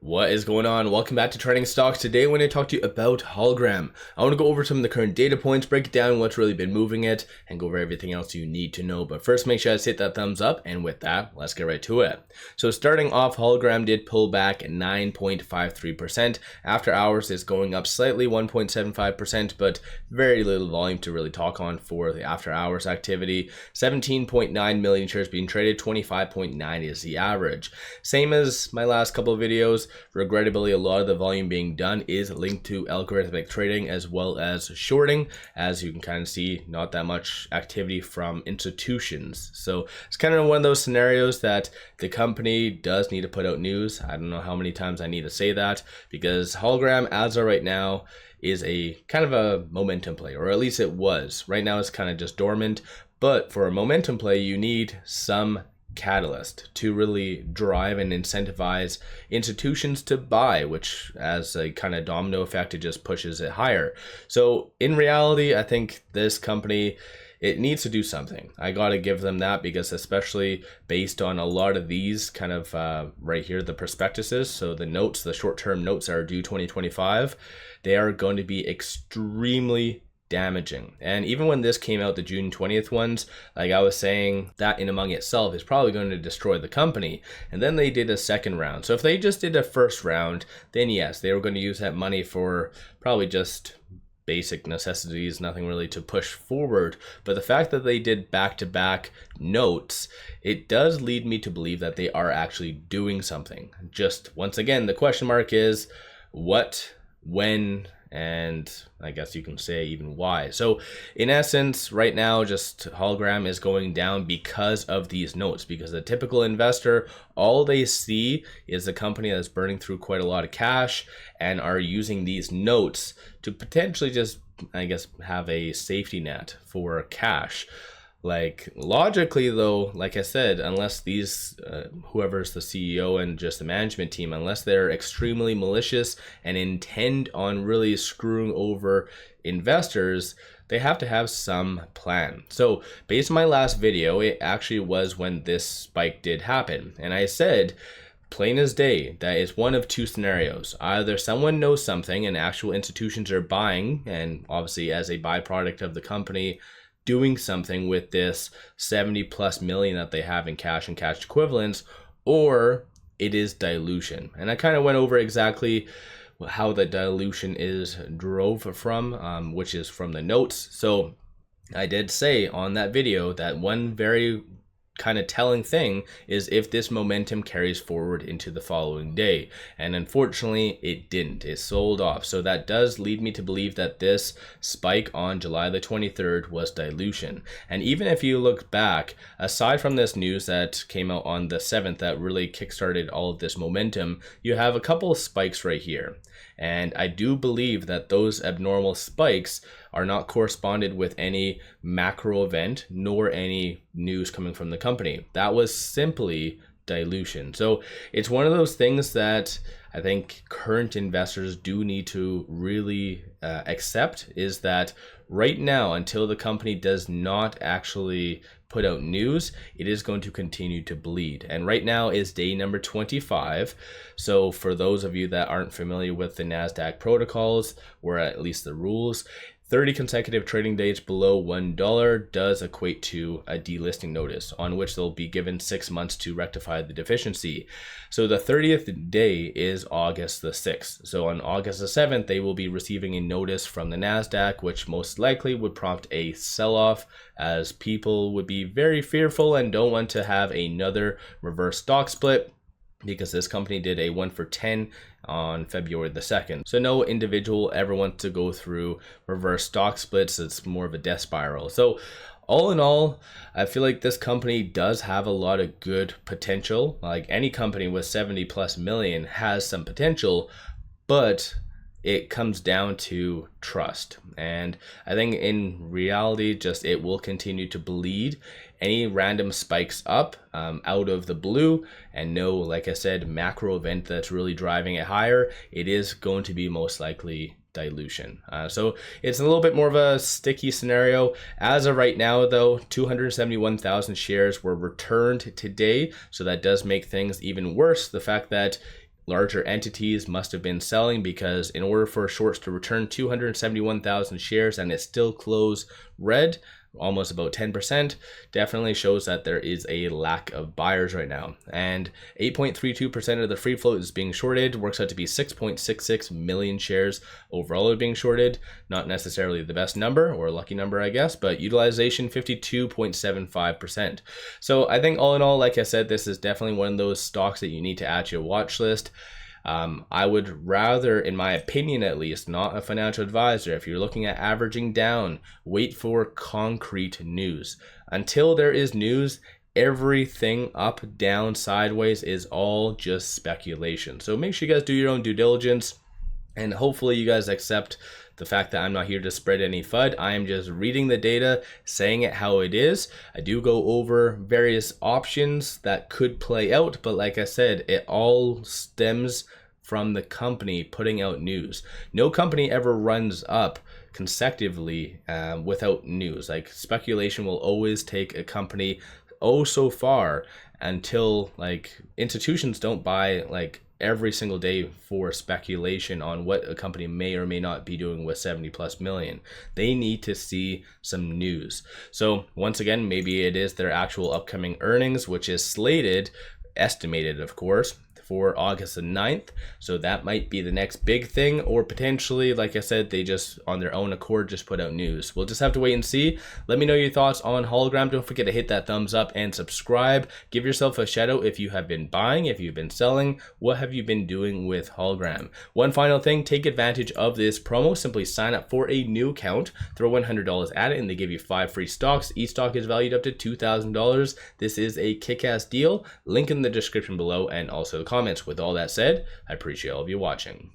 What is going on? Welcome back to Trending Stocks. Today I want to talk to you about Hologram. I want to go over some of the current data points, break it down what's really been moving it, and go over everything else you need to know. But first, make sure you hit that thumbs up, and with that, let's get right to it. So starting off, Hologram did pull back 9.53%. After hours is going up slightly, 1.75%, but very little volume to really talk on for the after hours activity. 17.9 million shares being traded, 25.9 is the average. Same as my last couple of videos. Regrettably, a lot of the volume being done is linked to algorithmic trading as well as shorting. As you can kind of see, not that much activity from institutions. So it's kind of one of those scenarios that the company does need to put out news. I don't know how many times I need to say that, because Hologram, as of right now, is a kind of a momentum play, or at least it was. Right now it's kind of just dormant, but for a momentum play, you need some catalyst to really drive and incentivize institutions to buy, which as a kind of domino effect, it just pushes it higher. So in reality, I think this company, it needs to do something. I got to give them that, because especially based on a lot of these kind of right here, the prospectuses, so the notes, the short-term notes are due 2025, they are going to be extremely damaging. And even when this came out, the June 20th ones, like I was saying, that in among itself is probably going to destroy the company. And then they did a second round. So if they just did a first round, then yes, they were going to use that money for probably just basic necessities, nothing really to push forward. But the fact that they did back-to-back notes, it does lead me to believe that they are actually doing something. Just once again, the question mark is what, when, and I guess you can say even why. So in essence, right now, just Hologram is going down because of these notes, because the typical investor, all they see is a company that's burning through quite a lot of cash and are using these notes to potentially just, I guess, have a safety net for cash. Like logically though, like I said, unless these, whoever's the CEO and just the management team, unless they're extremely malicious and intend on really screwing over investors, they have to have some plan. So based on my last video, it actually was when this spike did happen. And I said, plain as day, that is one of two scenarios. Either someone knows something and actual institutions are buying, and obviously as a byproduct of the company doing something with this 70+ million that they have in cash and cash equivalents, or it is dilution. And I kind of went over exactly how the dilution is drove from, which is from the notes. So I did say on that video that one very kind of telling thing is if this momentum carries forward into the following day, and unfortunately it didn't. It sold off. So that does lead me to believe that this spike on July the 23rd was dilution. And even if you look back, aside from this news that came out on the 7th that really kickstarted all of this momentum, you have a couple of spikes right here. And I do believe that those abnormal spikes are not corresponded with any macro event nor any news coming from the company. That was simply dilution. So it's one of those things that I think current investors do need to really accept, is that right now, until the company does not actually put out news, it is going to continue to bleed. And right now is day number 25. So for those of you that aren't familiar with the NASDAQ protocols, or at least the rules, 30 consecutive trading days below $1 does equate to a delisting notice, on which they'll be given 6 months to rectify the deficiency. So the 30th day is August the 6th. So on August the 7th, they will be receiving a notice from the NASDAQ, which most likely would prompt a sell-off, as people would be very fearful and don't want to have another reverse stock split, because this company did a 1-for-10 on February the 2nd. So no individual ever wants to go through reverse stock splits. It's more of a death spiral. So all in all, I feel like this company does have a lot of good potential. Like any company with 70+ million has some potential, but it comes down to trust. And I think in reality, just it will continue to bleed. Any random spikes up out of the blue, and no, like I said, macro event that's really driving it higher, it is going to be most likely dilution. So it's a little bit more of a sticky scenario. As of right now though, 271,000 shares were returned today. So that does make things even worse. The fact that larger entities must have been selling, because in order for shorts to return 271,000 shares and it still close red, almost about 10%, definitely shows that there is a lack of buyers right now. And 8.32% of the free float is being shorted, works out to be 6.66 million shares overall are being shorted. Not necessarily the best number, or a lucky number, I guess, but utilization 52.75%. So I think all in all, like I said, this is definitely one of those stocks that you need to add to your watch list. I would rather, in my opinion at least, not a financial advisor, if you're looking at averaging down, wait for concrete news. Until there is news, everything up, down, sideways is all just speculation. So make sure you guys do your own due diligence, and hopefully you guys accept the fact that I'm not here to spread any FUD. I am just reading the data, saying it how it is. I do go over various options that could play out, but like I said, it all stems from the company putting out news. No company ever runs up consecutively without news. Like, speculation will always take a company so far, until like institutions don't buy like every single day for speculation on what a company may or may not be doing with 70+ million. They need to see some news. So once again, maybe it is their actual upcoming earnings, which is slated, estimated of course, for August the 9th. So that might be the next big thing, or potentially, like I said, they just on their own accord just put out news. We'll just have to wait and see. Let me know your thoughts on Hologram. Don't forget to hit that thumbs up and subscribe. Give yourself a shout out if you have been buying, if you've been selling. What have you been doing with Hologram? One final thing, take advantage of this promo. Simply sign up for a new account, throw $100 at it, and they give you 5 free stocks. Each stock is valued up to $2,000. This is a kick-ass deal. Link in the description below, and also the comments. With all that said, I appreciate all of you watching.